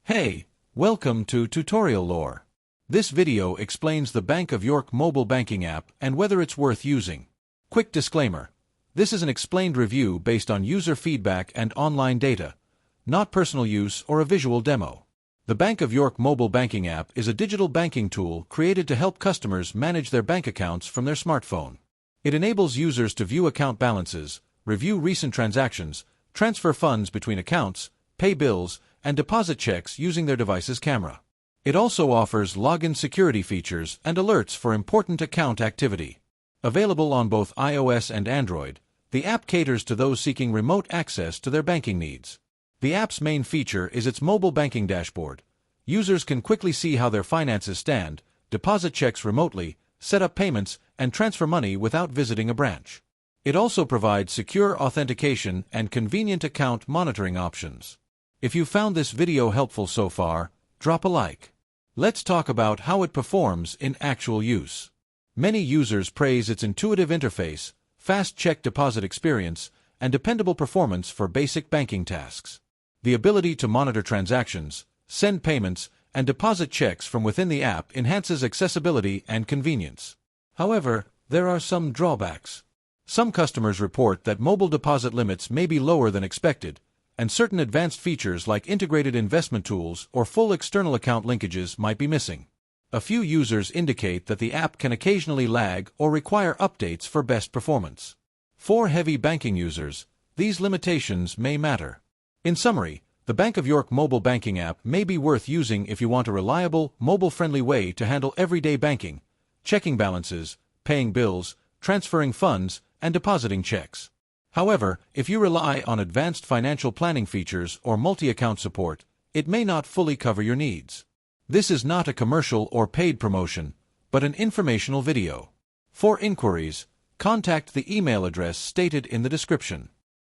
Hey, welcome to Tutorial Lore. This video explains the Bank of York mobile banking app and whether it's worth using. Quick disclaimer. This is an explained review based on user feedback and online data, not personal use or a visual demo. The Bank of York mobile banking app is a digital banking tool created to help customers manage their bank accounts from their smartphone. It enables users to view account balances, review recent transactions, transfer funds between accounts, pay bills, and deposit checks using their device's camera. It also offers login security features and alerts for important account activity. Available on both iOS and Android, the app caters to those seeking remote access to their banking needs. The app's main feature is its mobile banking dashboard. Users can quickly see how their finances stand, deposit checks remotely, set up payments, and transfer money without visiting a branch. It also provides secure authentication and convenient account monitoring options. If you found this video helpful so far, drop a like. Let's talk about how it performs in actual use. Many users praise its intuitive interface, fast check deposit experience, and dependable performance for basic banking tasks. The ability to monitor transactions, send payments, and deposit checks from within the app enhances accessibility and convenience. However, there are some drawbacks. Some customers report that mobile deposit limits may be lower than expected, and certain advanced features like integrated investment tools or full external account linkages might be missing. A few users indicate that the app can occasionally lag or require updates for best performance. For heavy banking users, these limitations may matter. In summary, the Bank of York mobile banking app may be worth using if you want a reliable, mobile-friendly way to handle everyday banking, checking balances, paying bills, transferring funds, and depositing checks. However, if you rely on advanced financial planning features or multi-account support, it may not fully cover your needs. This is not a commercial or paid promotion, but an informational video. For inquiries, contact the email address stated in the description.